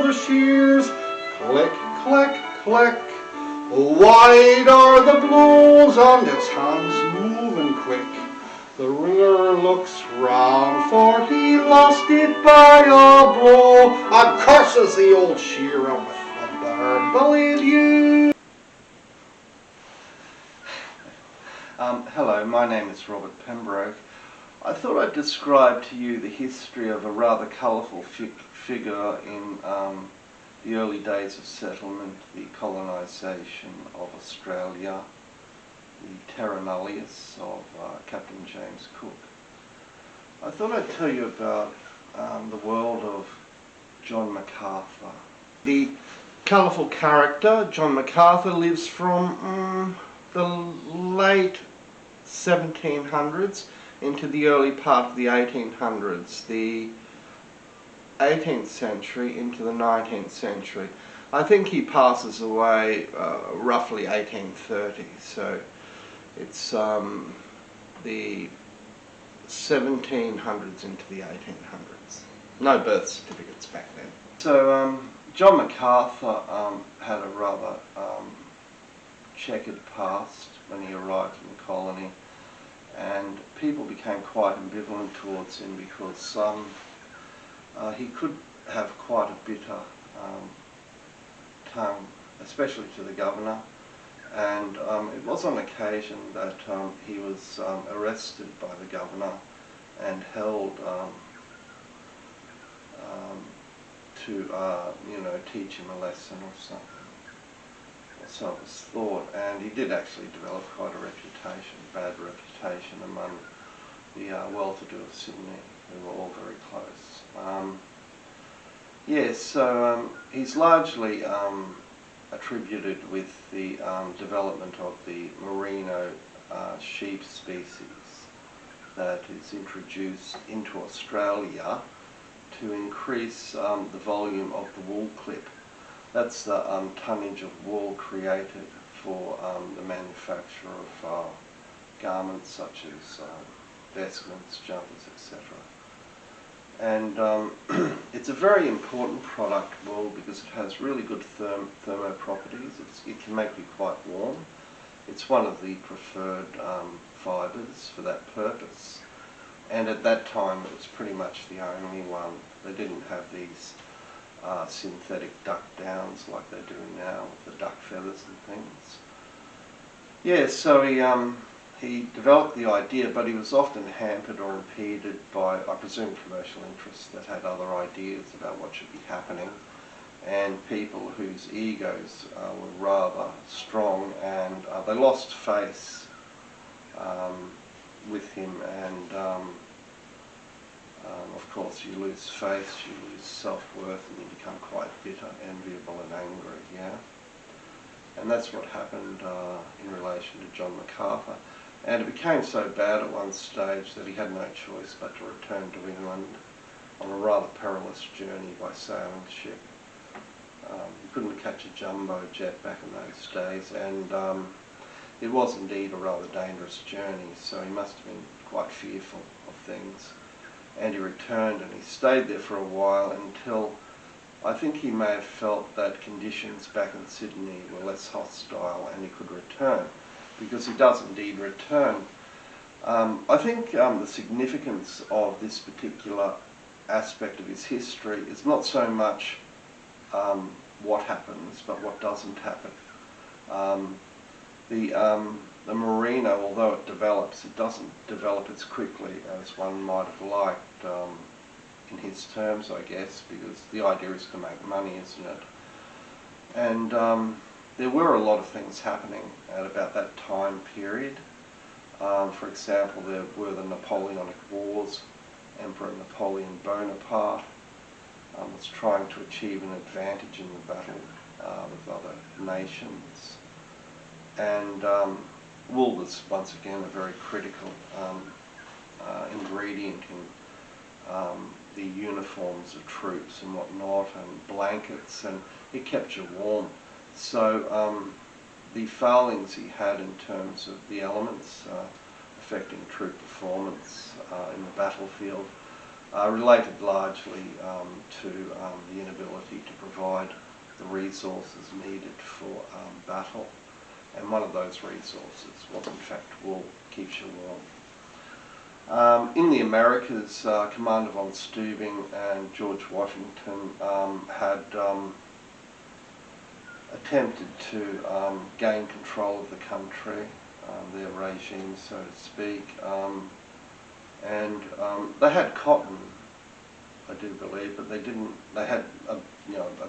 the shears. Click, click, click. Wide are the blows on his hands moving quick. The ringer looks round, for he lost it by a blow, and curses the old shearer with the barbarian you. Hello, my name is Robert Pembroke. I thought I'd describe to you the history of a rather colourful figure in the early days of settlement, the colonisation of Australia, the terra nullius of Captain James Cook. I thought I'd tell you about the world of John Macarthur. The colourful character, John Macarthur, lives from the late 1700s into the early part of the 1800s, the 18th century into the 19th century. I think he passes away roughly 1830, so it's the 1700s into the 1800s. No birth certificates back then. So John Macarthur had a rather checkered past when he arrived in the colony, and people became quite ambivalent towards him because he could have quite a bitter tongue, especially to the governor, and it was on occasion that he was arrested by the governor and held to teach him a lesson or something. So it was thought, and he did actually develop quite a reputation, bad reputation among the well-to-do of Sydney, who were all very close. Yes, so he's largely attributed with the development of the Merino sheep species that is introduced into Australia to increase the volume of the wool clip. That's the tonnage of wool created for the manufacture of garments such as vestments, jumpers, etc. And it's a very important product, wool, because it has really good thermo properties. It can make you quite warm. It's one of the preferred fibres for that purpose. And at that time it was pretty much the only one. They didn't have these synthetic duck downs like they do now with the duck feathers and things. Yeah, so he developed the idea, but he was often hampered or impeded by, I presume, commercial interests that had other ideas about what should be happening, and people whose egos were rather strong, and they lost face with him, and of course you lose faith, you lose self-worth, and you become quite bitter, enviable and angry, yeah? And that's what happened in relation to John Macarthur. And it became so bad at one stage that he had no choice but to return to England on a rather perilous journey by sailing ship. You couldn't catch a jumbo jet back in those days, and it was indeed a rather dangerous journey, so he must have been quite fearful of things. And he returned, and he stayed there for a while until I think he may have felt that conditions back in Sydney were less hostile and he could return, because he does indeed return. I think the significance of this particular aspect of his history is not so much what happens, but what doesn't happen. The merino, although it develops, it doesn't develop as quickly as one might have liked, in his terms, I guess, because the idea is to make money, isn't it? And there were a lot of things happening at about that time period. For example, there were the Napoleonic Wars. Emperor Napoleon Bonaparte was trying to achieve an advantage in the battle with other nations. And wool was once again a very critical ingredient in the uniforms of troops and whatnot, and blankets, and it kept you warm. So the failings he had in terms of the elements affecting troop performance in the battlefield related largely to the inability to provide the resources needed for battle. And one of those resources was in fact wool, keeps you warm. In the Americas, Commander von Steuben and George Washington had attempted to gain control of the country, their regime, so to speak, and they had cotton, I do believe, but they didn't. They had a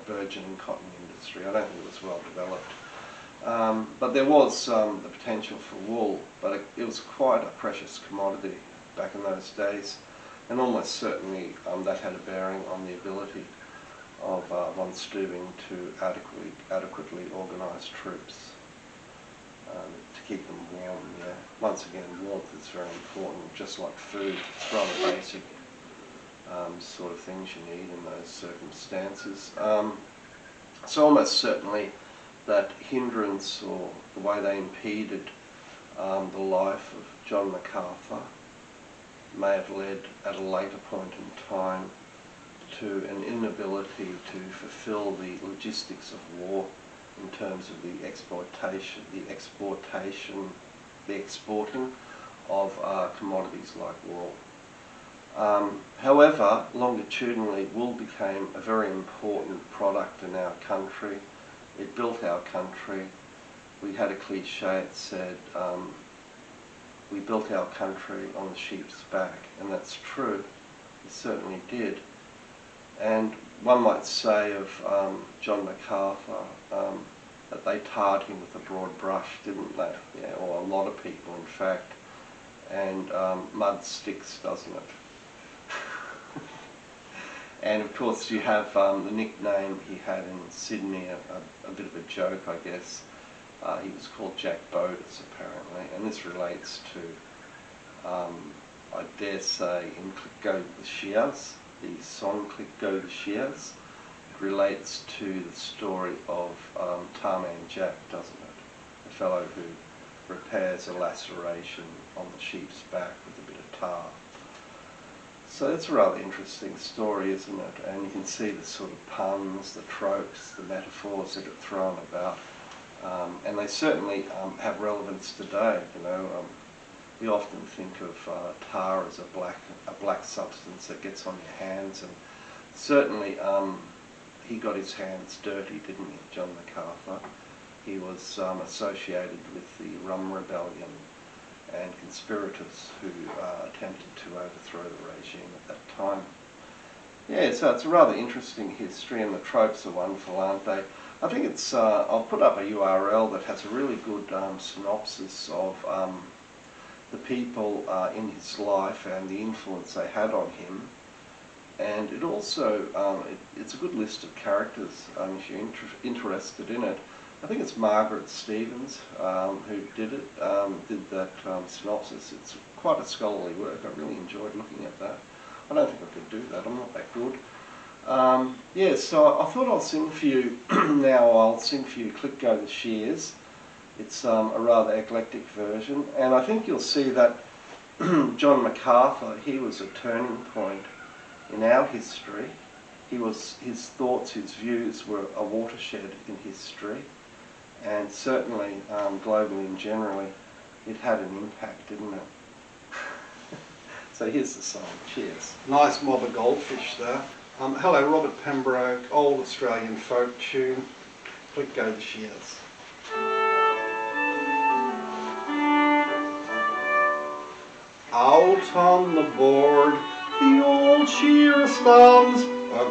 burgeoning cotton industry. I don't think it was well developed, but there was the potential for wool, but it was quite a precious commodity back in those days, and almost certainly that had a bearing on the ability of von Steuben to adequately organise troops to keep them warm. Yeah. Once again, warmth is very important, just like food. It's rather basic sort of things you need in those circumstances. So almost certainly that hindrance, or the way they impeded the life of John Macarthur, may have led at a later point in time to an inability to fulfill the logistics of war in terms of the exporting of commodities like wool. However, longitudinally, wool became a very important product in our country. It built our country. We had a cliche, it said, we built our country on the sheep's back, and that's true. It certainly did. And one might say of John Macarthur that they tarred him with a broad brush, didn't they? Yeah, or a lot of people, in fact. And mud sticks, doesn't it? And of course you have the nickname he had in Sydney, a bit of a joke, I guess. He was called Jack Bodas, apparently, and this relates to, I dare say, in Click Go the Shears, the song Click Go the Shears. It relates to the story of Tarman Jack, doesn't it? The fellow who repairs a laceration on the sheep's back with a bit of tar. So it's a rather interesting story, isn't it? And you can see the sort of puns, the tropes, the metaphors that are thrown about. And they certainly have relevance today. We often think of tar as a black substance that gets on your hands, and certainly he got his hands dirty, didn't he, John Macarthur? He was associated with the Rum Rebellion and conspirators who attempted to overthrow the regime at that time. Yeah, so it's a rather interesting history, and the tropes are wonderful, aren't they? I think it's, I'll put up a URL that has a really good synopsis of the people in his life and the influence they had on him. And it also, it's a good list of characters if you're interested in it. I think it's Margaret Stevens who did it, did that synopsis. It's quite a scholarly work. I really enjoyed looking at that. I don't think I could do that. I'm not that good. Yeah, so I thought I'll sing for you now. I'll sing for you Click Go the Shears. It's a rather eclectic version, and I think you'll see that John Macarthur, he was a turning point in our history. His thoughts, his views were a watershed in history, and certainly globally and generally, it had an impact, didn't it? So here's the song. Cheers. Nice mob of goldfish there. Hello, Robert Pembroke, old Australian folk tune. Click Go the Shears. Out on the board, the old shearer stands,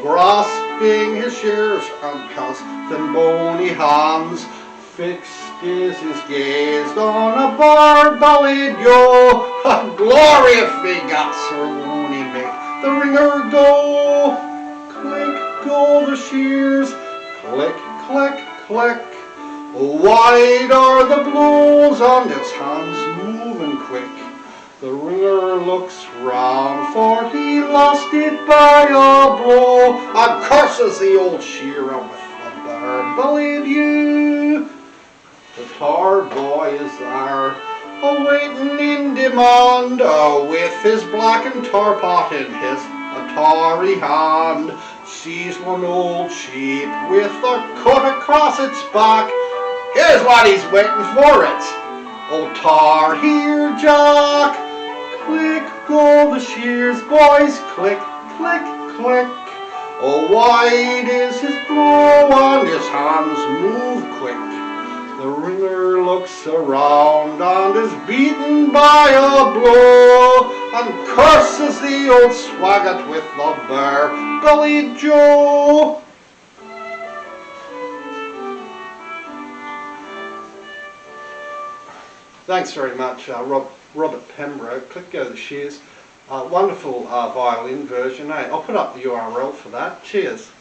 grasping his shears and casting bony hands. Fixed is his gaze on a bar-bellied yo, a glory of figures won't he make the ringer go. Click go the shears, click, click, click. Wide are the blows and his hands moving quick. The ringer looks round, for he lost it by a blow, and curses the old shearer with the bar-bellied ewe. The tar boy is there, awaiting in demand, with his blackened tar pot in his tarry hand, sees one old sheep with a cut across its back. Here's what he's waiting for it. Oh, tar here, Jack. Click go the shears, boys. Click, click, click. Oh, wide is his blow and his hands move quick. The ringer looks around and is beaten by a blow and curses the old swaggot with the bare-bellied Joe. Thanks very much, Robert Pembroke. Click go the Shears. Wonderful violin version. Hey, I'll put up the URL for that. Cheers.